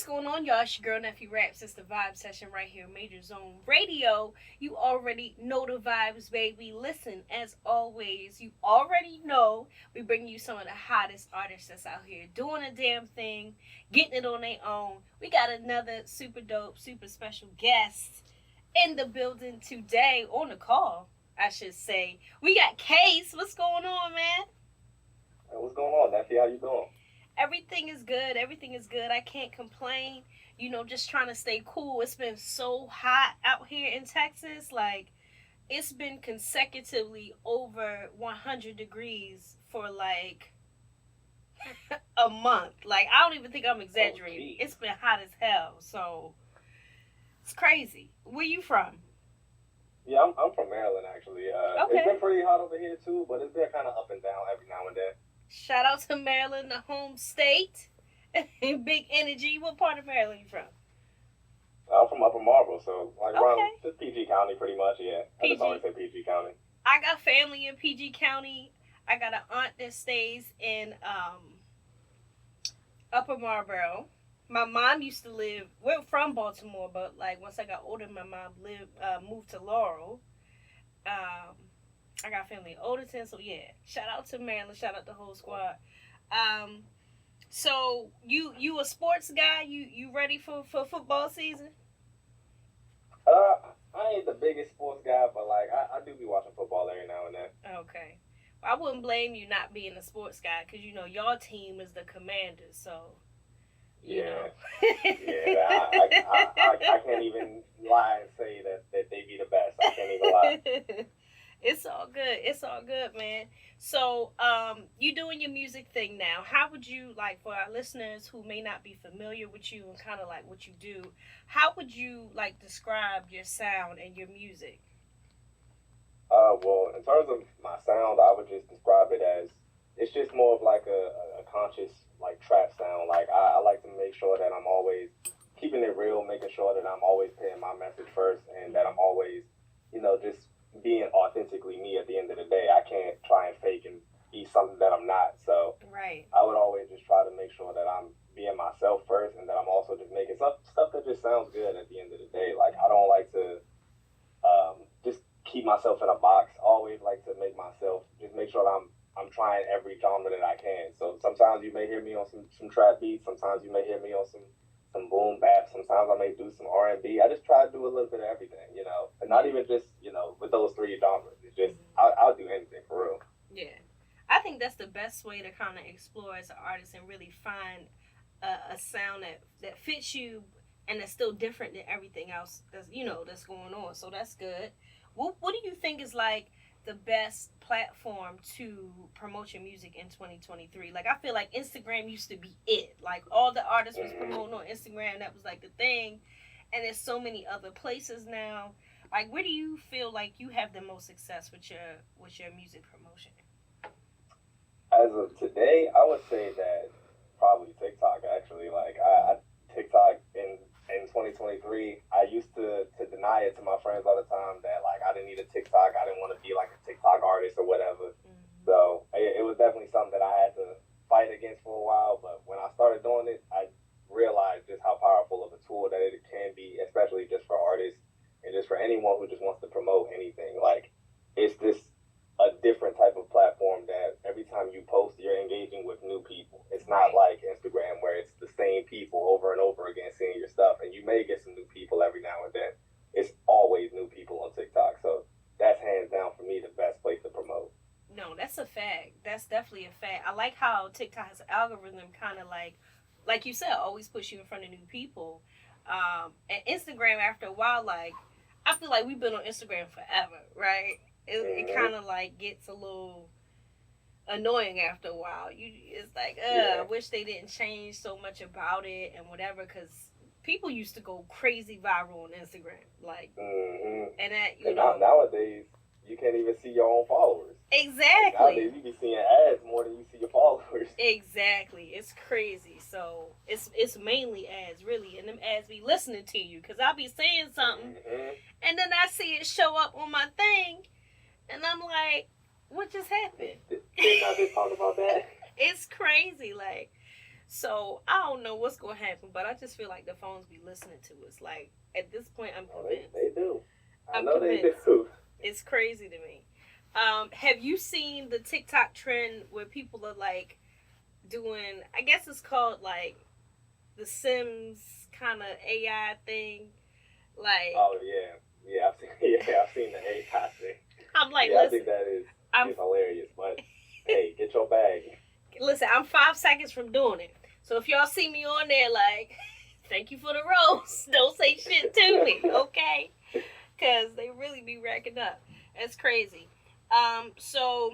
What's going on, y'all? It's your girl, NeffyRaps. It's the Vibe Session right here, Major Zone Radio. You already know the vibes, baby. Listen, as always, you already know we bring you some of the hottest artists that's out here doing a damn thing, getting it on their own. We got another super dope, super special guest in the building today, on the call, I should say. We got Kace. What's going on, man? Hey, what's going on, Neffy? How you doing? Everything is good. Everything is good. I can't complain. Just trying to stay cool. It's been so hot out here in Texas. Like, it's been consecutively over 100 degrees for like a month. Like, I don't even think I'm exaggerating. It's been hot as hell. So, it's crazy. Where you from? Yeah, I'm from Maryland, actually. Okay. It's been pretty hot over here, too, but it's been kind of up and down every now and then. Shout out to Maryland, the home state. Big energy. What part of Maryland you from? I'm from Upper Marlboro, so around Okay. just PG County, pretty much. Yeah, I PG. just always say PG County. I got family in PG County. I got an aunt that stays in Upper Marlboro. My mom used to live. We're from Baltimore, but like once I got older, my mom moved to Laurel. I got family in Odenton, so yeah. Shout out to Maryland. Shout out the whole squad. So you a sports guy? You ready for football season? I ain't the biggest sports guy, but I do be watching football every now and then. Okay. Well, I wouldn't blame you not being a sports guy because your team is the Commanders, so. Yeah. I can't even lie and say that they be the best. I can't even lie. It's all good. It's all good, man. So, you doing your music thing now. How would you, like, for our listeners who may not be familiar with you and kind of like what you do, how would you, like, describe your sound and your music? Well, in terms of my sound, I would just describe it as, it's just more of like a conscious, like, trap sound. Like, I like to make sure that I'm always keeping it real, making sure that I'm always paying my message first, and that I'm always, just being authentically me at the end of the day. I can't try and fake and be something that I'm not. So right. I would always just try to make sure that I'm being myself first, and that I'm also just making stuff that just sounds good at the end of the day. Like, I don't like to just keep myself in a box. I always like to make myself, just make sure that I'm trying every genre that I can. So sometimes you may hear me on some trap beats. Sometimes you may hear me on some boom bap. Sometimes I may do some R&B. I just try to do a little bit of everything, and not even just, with those three genres. It's just, I'll do anything for real. Yeah. I think that's the best way to kind of explore as an artist and really find a sound that fits you and that's still different than everything else that's going on. So that's good. What do you think is like the best platform to promote your music in 2023? Like, I feel like Instagram used to be it. Like, all the artists was promoting on Instagram. That was like the thing. And there's so many other places now. Like, where do you feel like you have the most success with your music promotion? As of today, I would say that probably TikTok, actually. Like, I TikTok in 2023, I used to deny it to my friends all the time that, like, I didn't need a TikTok. I didn't want to be, like, a TikTok artist or whatever. Mm-hmm. So it was definitely something that I had to fight against for a while. But when I started doing it, I realized just how powerful of a tool that it can be, especially just for artists and just for anyone who just wants to promote anything. Like, it's just a different type of platform that every time you post, you're engaging with new people. It's not like Instagram where it's the same people over and over again seeing your stuff, and you may get some new people every now and then. It's always new people on TikTok, so that's hands down for me the best place to promote. No, that's a fact. That's definitely a fact. I like how TikTok's algorithm kind of like you said, always push you in front of new people. And Instagram, after a while, like, I feel like we've been on Instagram forever, right? It kind of like gets a little annoying after a while. It's like, I wish they didn't change so much about it and whatever, because people used to go crazy viral on Instagram, like, and that nowadays you can't even see your own followers. Exactly. Nowadays you be seeing ads more than you see your followers. Exactly. It's crazy. So it's mainly ads, really, and them ads be listening to you, because I'll be saying something, and then I see it show up on my thing. And I'm like, what just happened? Didn't I just talk about that? It's crazy. Like, So I don't know what's gonna happen, but I just feel like the phones be listening to us. Like at this point, I'm Oh, convinced. they do. I I'm know they convinced. do. It's crazy to me. Have you seen the TikTok trend where people are like doing? I guess it's called like the Sims kind of AI thing. Like Oh yeah, yeah. I've seen yeah, I've seen the AI thing. I'm like, Yeah, I listen, think that I'm is hilarious. But hey, get your bag. listen. I'm 5 seconds from doing it. So if y'all see me on there, like, thank you for the rose. Don't say shit to me, okay? Because they really be racking up. That's crazy. So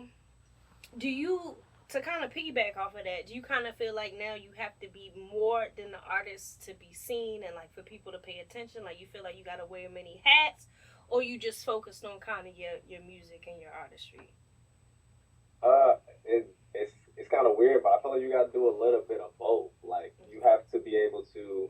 do you, to kind of piggyback off of that, do you kind of feel like now you have to be more than the artist to be seen and like for people to pay attention? Like you feel like you got to wear many hats, or you just focused on kind of your music and your artistry? It's kind of weird, but I feel like you got to do a little bit of both. Like you have to be able to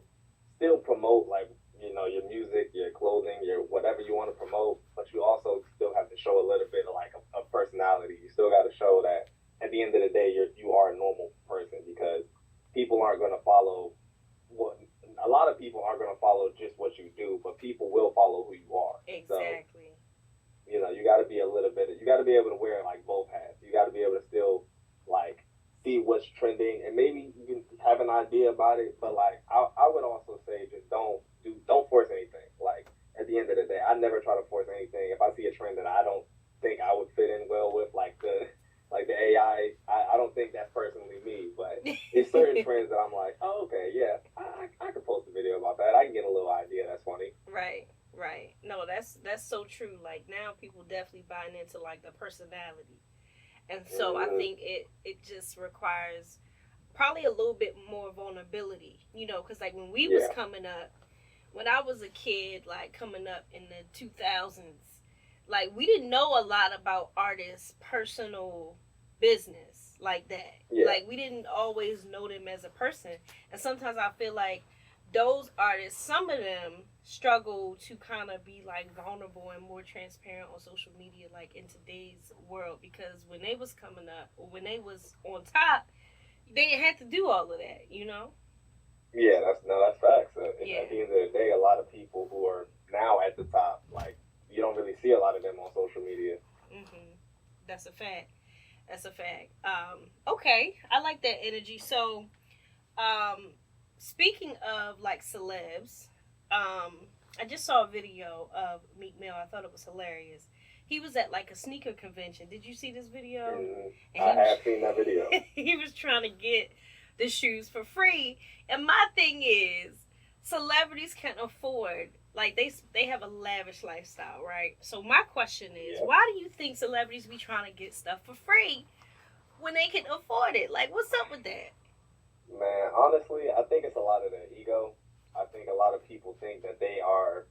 still promote like your music, your clothing, your whatever you want to promote, but you also still have to show a little bit of like a personality. You still got to show that at the end of the day you are a normal person because people aren't going to follow what a lot of people aren't going to follow just what you do, but people will follow who you are. So Exactly. you got to be a little bit. You got to be able to wear like both hats. You got to be able to still like see what's trending, and maybe you can have an idea about it. But like, I would also say just don't force anything. Like at the end of the day, I never try to force anything. If I see a trend that I don't think I would fit in well with, like the I don't think that's personally me. But it's certain trends that I'm like, oh okay, yeah, I could post a video about that. I can get a little idea. That's funny. Right, right. No, that's so true. Like now people definitely buying into like the personality. And so I Mm-hmm. think it just requires probably a little bit more vulnerability, cuz like when we was Yeah, coming up, when I was a kid like coming up in the 2000s, like we didn't know a lot about artists' personal business like that. yeah. Like we didn't always know them as a person. And sometimes I feel like those artists, some of them struggle to kind of be like vulnerable and more transparent on social media like in today's world, because when they was coming up or when they was on top, they didn't have to do all of that. Yeah, that's no, that's facts. At Yeah. the end of the day, a lot of people who are now at the top, like you don't really see a lot of them on social media. Mhm. That's a fact. That's a fact. Okay, I like that energy. So, um, speaking of like celebs, I just saw a video of Meek Mill. I thought it was hilarious. He was at like a sneaker convention. Did you see this video? And And I he was have seen that video. he was trying to get the shoes for free. And my thing is, celebrities can afford, like they have a lavish lifestyle, right? So my question is, Yeah, why do you think celebrities be trying to get stuff for free when they can afford it? Like, what's up with that? man. Honestly, I think it's a lot of their ego. I think a lot of people think that they are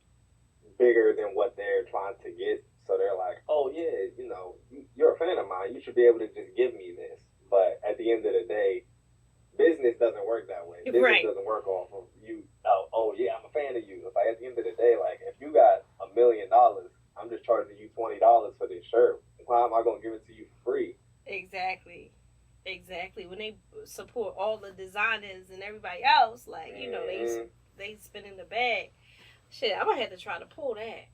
bigger than what they're trying to get. So they're like, oh yeah, you're a fan of mine. You should be able to just give me this. But at the end of the day, business doesn't work that way. Business Right. doesn't work off of you. Oh yeah, I'm a fan of you. It's like at the end of the day, like if you got $1 million, I'm just charging you $20 for this shirt. Why am I gonna give it to you for free? Exactly. Exactly. When they support all the designers and everybody else, like Mm-hmm. they spend in the bag. Shit, I'm gonna have to try to pull that.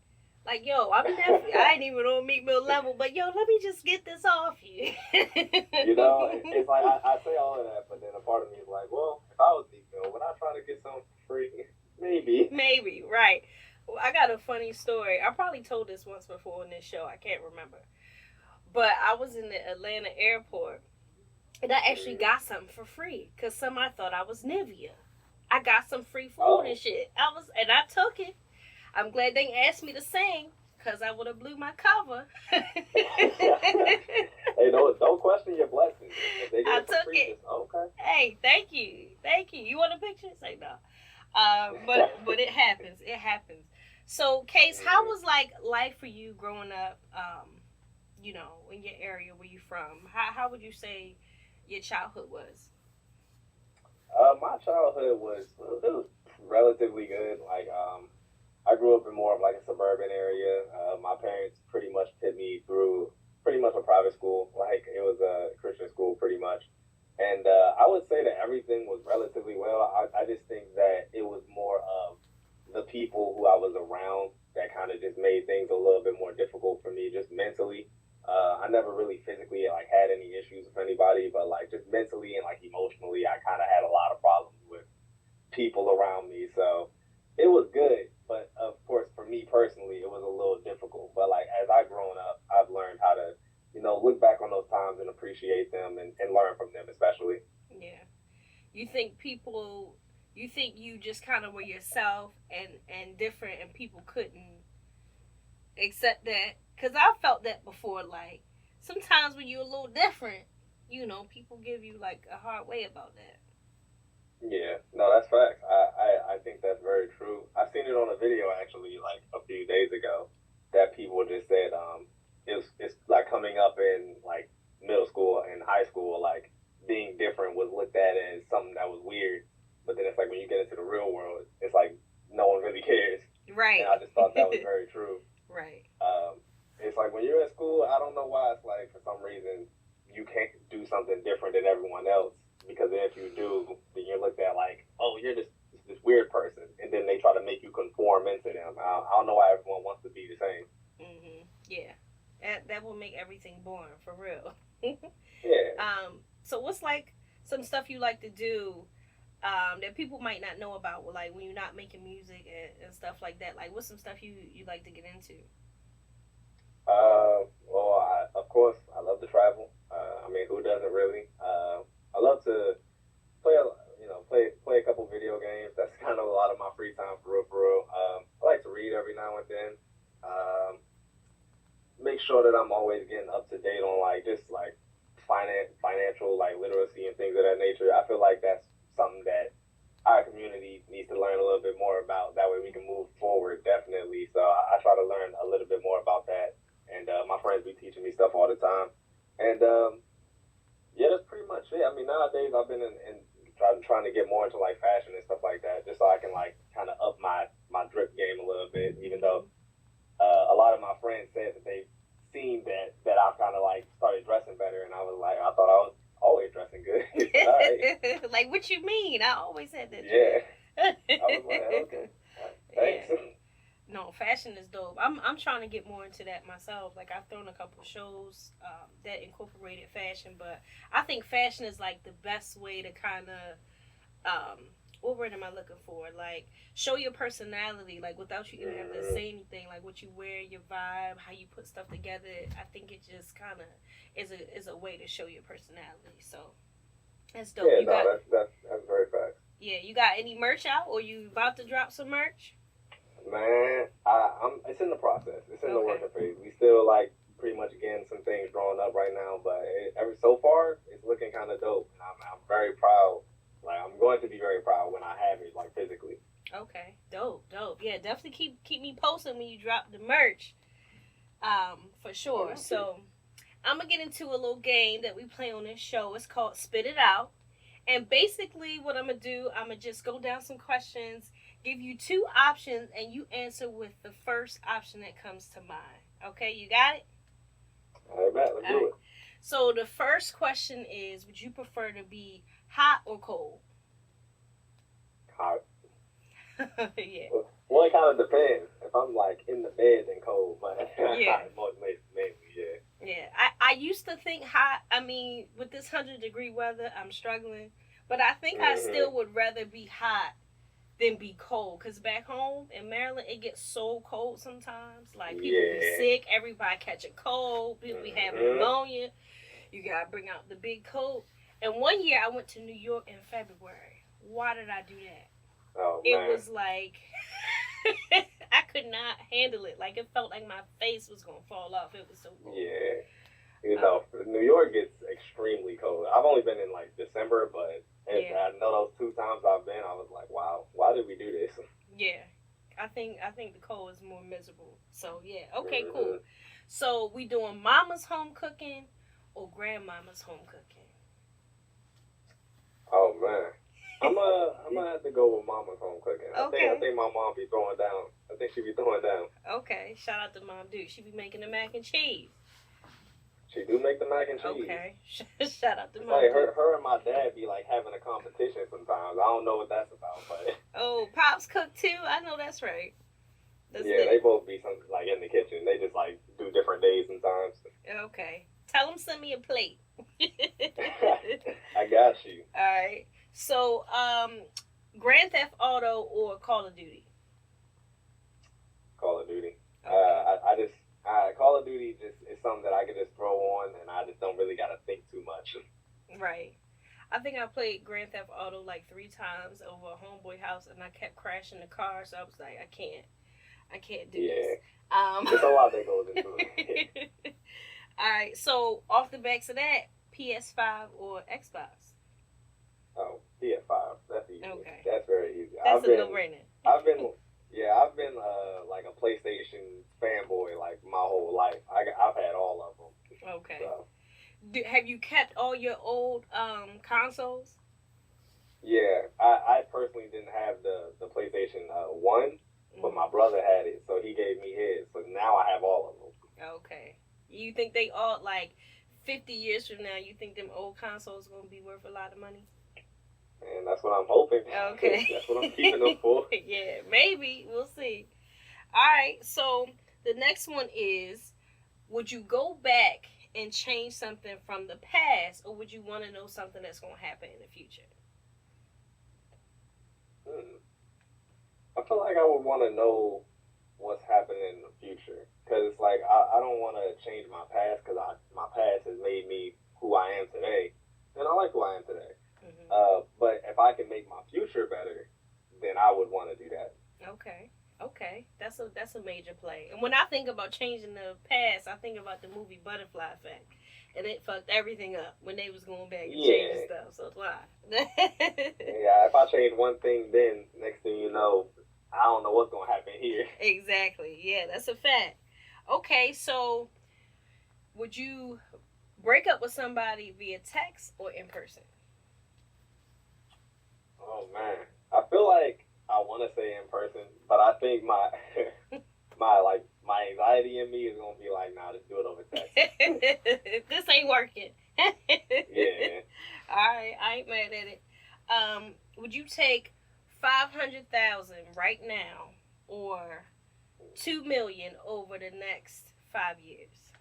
Like, yo, I ain't even on Meat Mill level, but yo, let me just get this off you. It's like I say all of that, but then a part of me is like, well, if I was Nico, would I try to get something for free? Maybe. Maybe, right. Well, I got a funny story. I probably told this once before on this show. I can't remember. But I was in the Atlanta airport and I actually Mm-hmm. got something for free because somebody thought I was Nivea. I got some free food and Oh. shit. And I took it. I'm glad they asked me to sing because I would have blew my cover. Hey, don't question your blessings. If they get I it for took free, it. just okay. Hey, thank you. You want a picture? Say no. But it happens. It happens. So, Case, how Mm-hmm. was like life for you growing up? In your area where you from? How would you say your childhood was? My childhood was relatively good. Like I grew up in more of like a suburban area. My parents pretty much put me through pretty much a private school. Like it was a Christian school, pretty much. And I would say that everything was relatively well. I just think that it was more of the people who I was around that kind of just made things a little bit more difficult for me, just mentally. I never really physically like had any issues with anybody, but like just mentally and like emotionally, I kind of had a lot of problems with people around me. So it was good, but of course, for me personally, it was a little difficult. But like as I've grown up, I've learned how to, look back on those times and appreciate them and learn from them, especially. Yeah. You think people, you think you just kind of were yourself and different, and people couldn't accept that? Because I felt that before. Like sometimes when you're a little different, people give you like a hard way about that. Yeah, no, that's facts. I think that's very true. I seen it on a video actually, like a few days ago, that people just said it's like coming up in like middle school and high school, like being different was looked at as something that was weird, but then it's like when you get into the real world, it's like no one really cares, Right. and I just thought that was very true. Right. It's like when you're at school, I don't know why it's like for some reason you can't do something different than everyone else because if you do, then you're looked at like, oh, you're this weird person, and then they try to make you conform into them. I don't know why everyone wants to be the same. Yeah. That will make everything boring for real. Yeah. So what's like some stuff you like to do that people might not know about, like when you're not making music and stuff like that? Like, what's some stuff you like to get into? Well, of course, I love to travel. I mean, who doesn't really? I love to play, play a couple video games. That's kind of a lot of my free time for real, for real. I like to read every now and then. Um, Make sure that I'm always getting up to date on like just like financial like literacy and things of that nature. I feel like that's something that our community needs to learn a little bit more about. That way we can move forward definitely. So I try to learn a little bit more about that, and my friends be teaching me stuff all the time. And yeah, that's pretty much it. I mean, nowadays I've been in trying to get more into like fashion and stuff like that, just so I can like kind of up my drip game a little bit. Even though a lot of my friends said that they've seen that I've kind of like started dressing better, and I was like, I thought I was always dressing good. All right. Like, what you mean? I always said that. Yeah. I was like, okay, thanks. Yeah. No, fashion is dope. I'm trying to get more into that myself. Like I've thrown a couple shows that incorporated fashion, but I think fashion is like the best way to kind of what word am I looking for? Like show your personality, like without you even having to say anything. Like what you wear, your vibe, how you put stuff together. I think it just kind of is a way to show your personality. So that's dope. Yeah, no, that's very fast. Yeah, you got any merch out, or you about to drop some merch? Man, I'm. It's in the process. It's in the working phase. We still like pretty much getting some things drawn up right now, but every so far it's looking kind of dope. And I'm very proud. Like I'm going to be very proud when I have it, like physically. Okay, dope. Yeah, definitely keep me posting when you drop the merch. For sure. So I'm gonna get into a little game that we play on this show. It's called Spit It Out. And basically, what I'm going to do, I'm going to just go down some questions, give you two options, and you answer with the first option that comes to mind. Okay, you got it? All right, let's do it. So the first question is, would you prefer to be hot or cold? Hot. Yeah. Well, it kind of depends. If I'm like in the bed, then cold. But yeah. Hot mainly, yeah. Yeah, I used to think hot. I mean, with this 100-degree weather, I'm struggling. But I think I still would rather be hot than be cold. Because back home in Maryland, it gets so cold sometimes. Like, people be sick. Everybody catch a cold. People be having pneumonia. You got to bring out the big coat. And one year, I went to New York in February. Why did I do that? Oh, man. It was like... I could not handle it. Like, it felt like my face was going to fall off. It was so cold. Yeah. You know, New York gets extremely cold. I've only been in, like, December, but I know those 2 times I've been, I was like, wow, why did we do this? Yeah. I think the cold is more miserable. So, yeah. Okay, cool. So, we doing mama's home cooking or grandmama's home cooking? Oh, man. I'm gonna have to go with mama's home cooking. Okay. I think my mom be throwing down. I think she be throwing down. Okay. Shout out to Mom Duke. She be making the mac and cheese. She do make the mac and cheese. Okay. Shout out to It's Mom. like her and my dad be like having a competition sometimes. I don't know what that's about, but Oh, Pops cook too? I know that's right. yeah, they both be some like in the kitchen. They just like do different days sometimes. Okay. Tell them send me a plate. I got you. All right. So, Grand Theft Auto or Call of Duty? Call of Duty. Okay. I just Call of Duty just is something that I can just throw on, and I just don't really gotta think too much. Right. I think I played Grand Theft Auto like 3 times over a homeboy house, and I kept crashing the car. So I was like, I can't do this. There's a lot that goes into it. All right. So off the backs of that, PS5 or Xbox? Oh, PS5. That's easy. Okay. That's very easy. That's a no-brainer. I've been like a PlayStation fanboy like my whole life. I've had all of them. Okay. So. Have you kept all your old consoles? Yeah, I personally didn't have the PlayStation 1, but my brother had it, so he gave me his. So now I have all of them. Okay. You think they all, like, 50 years from now, you think them old consoles going to be worth a lot of money? And that's what I'm hoping. Okay. That's what I'm keeping them for. Yeah, maybe. We'll see. All right. So the next one is, would you go back and change something from the past, or would you want to know something that's going to happen in the future? I feel like I would want to know what's happening in the future. Because it's like, I don't want to change my past because my past has made me who I am today. And I like who I am today. Mm-hmm. But if I can make my future better, then I would want to do that. Okay. That's a major play. And when I think about changing the past, I think about the movie Butterfly Effect. And it fucked everything up when they was going back and changing stuff. So it's why. Yeah, if I change one thing, then next thing you know, I don't know what's going to happen here. Exactly. Yeah, that's a fact. Okay, so would you break up with somebody via text or in person? Oh, man. I feel like I want to say in person, but I think my anxiety in me is going to be like, nah, just do it over text. This ain't working. Yeah. All right, I ain't mad at it. Would you take 500,000 right now or 2 million over the next 5 years?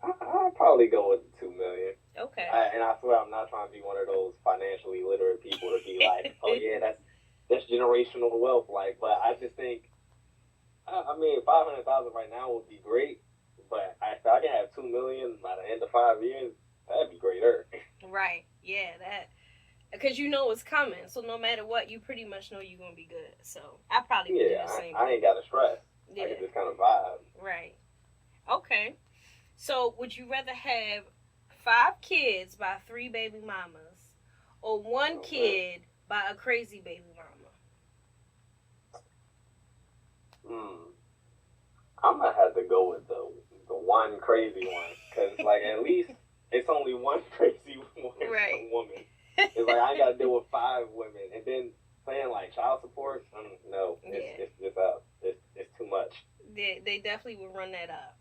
I'll probably go with 2 million. Okay. And I swear I'm not trying to be one of those financially literate people to be like, oh yeah, that's generational wealth. Like, but I just think, I mean, 500,000 right now would be great, but if I can have 2 million by the end of 5 years, that'd be greater. Right. Yeah. Because you know it's coming, so no matter what, you pretty much know you're gonna be good. So I probably would do the same. I ain't got to stress. Yeah. I can just kind of vibe. Right. Okay. So would you rather have 5 kids by 3 baby mamas, or 1 kid by a crazy baby mama? I'm gonna have to go with the one crazy one, cause like at least it's only one crazy woman. It's like I ain't gotta deal with 5 women, and then paying like child support. No, it's just up. It's too much. They definitely would run that up.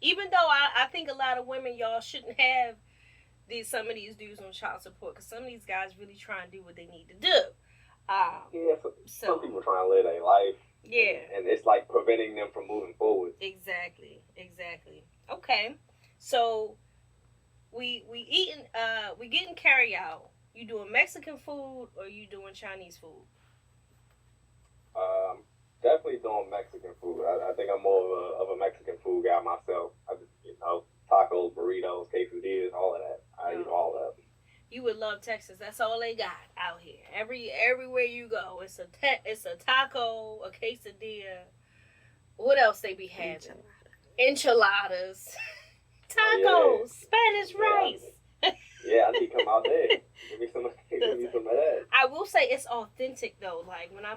Even though I think a lot of women, y'all shouldn't have some of these dudes on child support, because some of these guys really try and do what they need to do. Some people trying to live their life. Yeah. And it's like preventing them from moving forward. Exactly. Okay. So we getting carry out. You doing Mexican food or you doing Chinese food? Definitely doing Mexican food. I think I'm more of a Mexican food guy myself. I just, tacos, burritos, quesadillas, all of that. I eat all of them. You would love Texas. That's all they got out here. Everywhere you go, it's a taco, a quesadilla. What else they be having? Enchiladas. Tacos, Spanish rice. Yeah, I need to come out there. Give me some of that. I will say it's authentic though. Like when I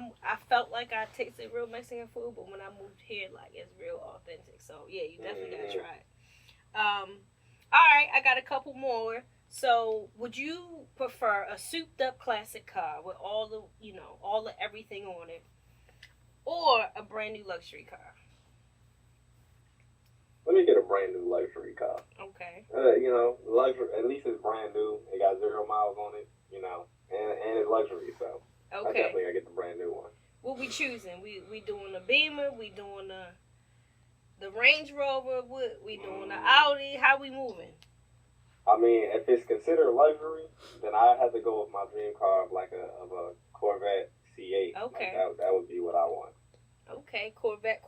felt like I tasted real Mexican food, but when I moved here, like it's real authentic. So yeah, you definitely gotta try it. All right, I got a couple more. So would you prefer a souped up classic car with all the everything on it, or a brand new luxury car? brand new luxury car. Okay. Luxury. At least it's brand new. It got 0 miles on it. And it's luxury. So I definitely gotta get the brand new one. What we choosing? We doing the Beamer? We doing the Range Rover? What we doing the Audi? How we moving? I mean, if it's considered luxury, then I have to go with my dream car of a Corvette C8. Okay. That would be what I want. Okay, Corvette.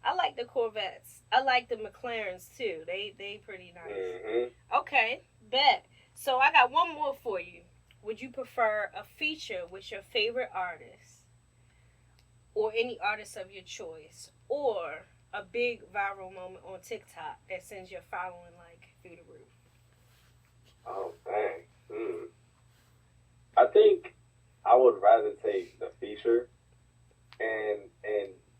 I like the Corvettes. I like the McLarens too. They pretty nice. Mm-hmm. Okay, bet. So I got one more for you. Would you prefer a feature with your favorite artist or any artist of your choice, or a big viral moment on TikTok that sends your following like through the roof? Oh dang. I think I would rather take the feature, and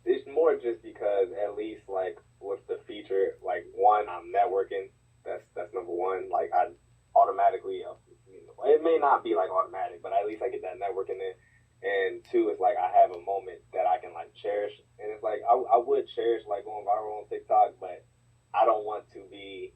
it's more just because at least like with the feature, like one, I'm networking. That's number one. Like I automatically, it may not be like automatic, but at least I get that networking in. And two, it's like I have a moment that I can like cherish, and it's like I would cherish like going viral on TikTok, but I don't want to be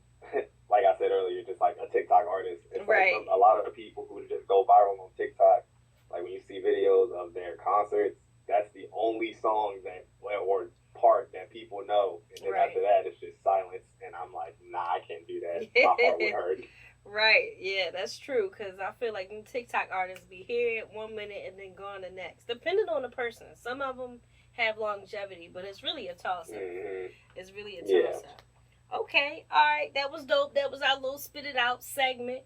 like I said earlier, just like a TikTok artist. It's right. Like a lot of the people who just go viral on TikTok, like when you see videos of their concerts, that's the only song that or part that people know, and then after that it's just silence, and I'm like, nah, I can't do that. My heart would hurt. Right, yeah, that's true, because I feel like TikTok artists be here 1 minute and then gone the next, depending on the person. Some of them have longevity, but it's really a toss-up. Mm-hmm. It's really a toss-up. Okay, all right, that was dope. That was our little Spit It Out segment,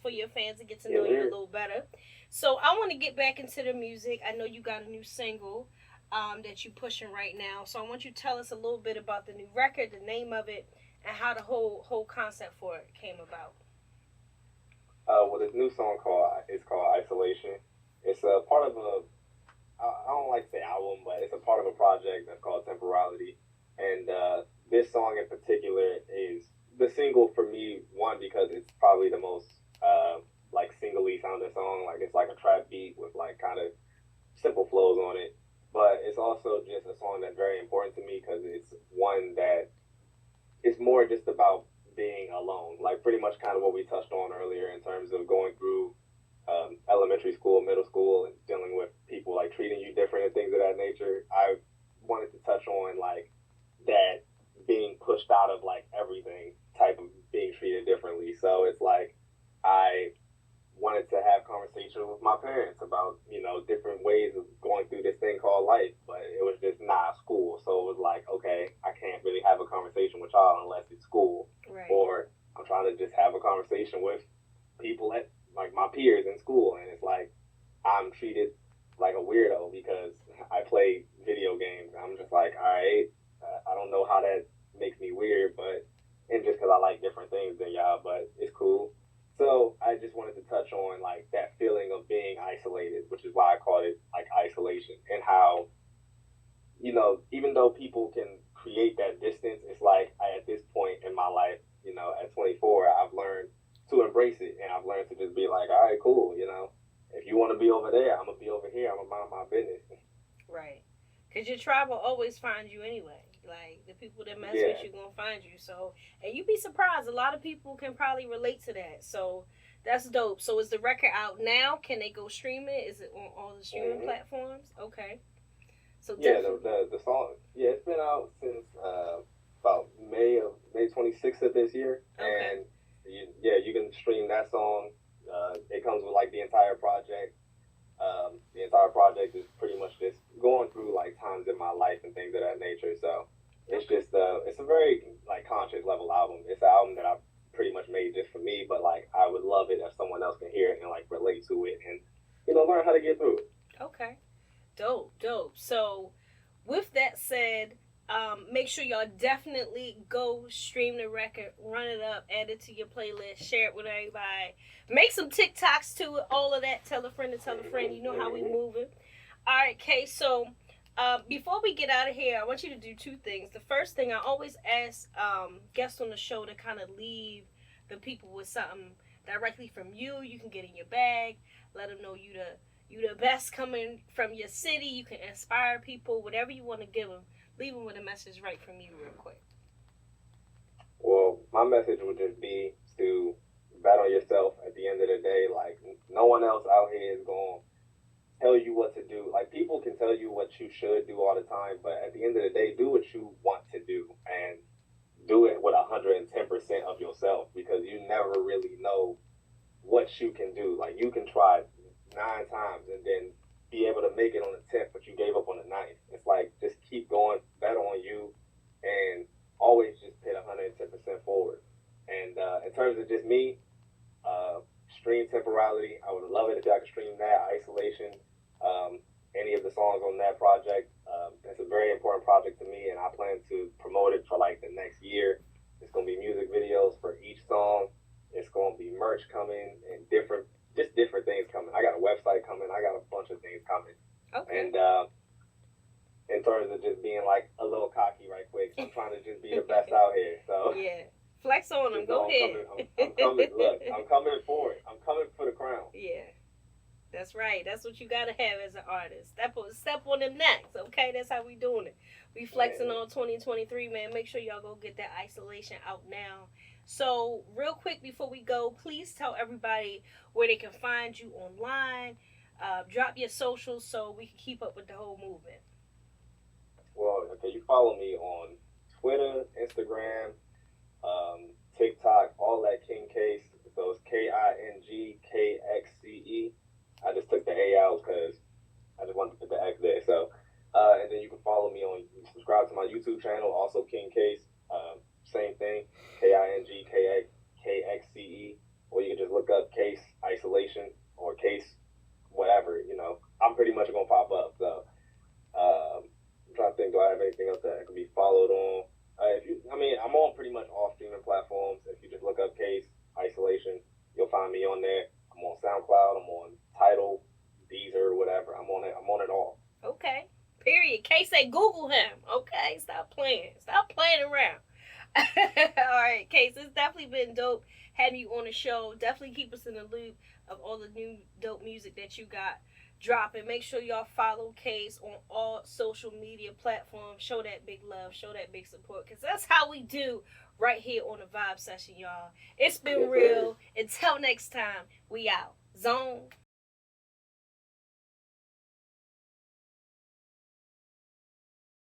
for your fans to get to know you a little better. So I want to get back into the music. I know you got a new single that you're pushing right now, so I want you to tell us a little bit about the new record, the name of it, and how the whole concept for it came about. Well, this new song is called Isolation. It's a part of I don't like to say album, but it's a part of a project that's called Temporality. And this song in particular is the single for me, one, because it's probably the most like singly sounding song. Like it's like a trap beat with like kind of simple flows on it. But it's also just a song that's very important to me because it's one that it's more just about being alone, like pretty much kind of what we touched on earlier in terms of going through elementary school, middle school, and dealing with people like treating you different and things of that nature. I wanted to touch on like that being pushed out of like everything type of being treated differently. So it's like I wanted to have conversations with my parents about, different ways of going through this thing called life, but it was just not school. So it was like, okay, I can't really have a conversation with y'all unless it's school. Right. Or I'm trying to just have a conversation with people at like my peers in school, and it's like I'm treated like a weirdo because I play video games. I'm just like, all right, I don't know how that makes me weird, and just because I like different things than y'all, but it's cool. So I just wanted to touch on like that feeling of being isolated, which is why I called it like isolation, and how, even though people can create that distance, it's like at this point in my life, at 24, I've learned to embrace it, and I've learned to just be like, all right, cool, if you want to be over there, I'm gonna be over here. I'm gonna mind my business. Right, because your tribe will always find you anyway. Like, the people that mess with you gonna find you. So, and you'd be surprised. A lot of people can probably relate to that. So, that's dope. So, is the record out now? Can they go stream it? Is it on all the streaming platforms? Okay. So the song, it's been out since about May 26th of this year. Okay. And, you can stream that song. It comes with, like, the entire project. The entire project is pretty much just going through like times in my life and things of that nature. So it's just it's a very like conscious level album. It's an album that I pretty much made just for me, but like I would love it if someone else can hear it and like relate to it and learn how to get through it. Okay, dope. So with that said, make sure y'all definitely go stream the record, run it up, add it to your playlist, share it with everybody, make some TikToks to it, all of that. Tell a friend to tell a friend. You know how we moving. All right, Kace. So before we get out of here, I want you to do two things. The first thing, I always ask guests on the show to kind of leave the people with something directly from you. You can get in your bag, let them know you the best coming from your city. You can inspire people, whatever you want to give them. Leave them with a message right from you real quick. my message would just be to bet on yourself at the end of the day. Like, no one else out here is going to tell you what to do. Like, people can tell you what you should do all the time, but at the end of the day, do what you want to do and do it with 110% of yourself, because you never really know what you can do. Like, you can try 9 times and then be able to make it on the 10th, but you gave up on the 9th. It's like, just keep going, bet on you, and always just hit 110% forward. And in terms of just me, stream Temporality, I would love it if y'all could stream that. Isolation, any of the songs on that project. It's a very important project to me, and I plan to promote it for like the next year. It's going to be music videos for each song. It's going to be merch coming and different things coming. I got a website coming. I got a bunch of things coming. Okay. And in terms of just being like a little cocky right quick, I'm trying to just be the best out here. So yeah, flex on them. Go ahead. I'm coming. Look, I'm coming for it. I'm coming for the crown. Yeah. That's right. That's what you gotta have as an artist. Step on them necks, okay? That's how we doing it. We flexing on 2023, man. Make sure y'all go get that Isolation out now. So, real quick before we go, please tell everybody where they can find you online. Drop your socials so we can keep up with the whole movement. Well, okay, you follow me on Twitter, Instagram, TikTok, all that King Kace. So it's KINGKXCE. I just took the A out because I just wanted to put the X there. So, and then you can follow me subscribe to my YouTube channel, also King Kace. Same thing, KINGKXCE. Or you can just look up Kace Isolation or Kace whatever. I'm pretty much gonna pop up. So, I'm trying to think. Do I have anything else that can be followed on? I'm on pretty much all streaming platforms. If you just look up Kace Isolation, you'll find me on there. I'm on SoundCloud. I'm on Tidal, Deezer, whatever. I'm on it. I'm on it all. Okay. Period. Kace say Google him. Okay. Stop playing. Stop playing around. All right, Kace. It's definitely been dope having you on the show. Definitely keep us in the loop of all the new dope music that you got dropping. Make sure y'all follow Kace on all social media platforms. Show that big love. Show that big support. Because that's how we do right here on the Vibe Session, y'all. It's been real. Until next time, we out. Zone.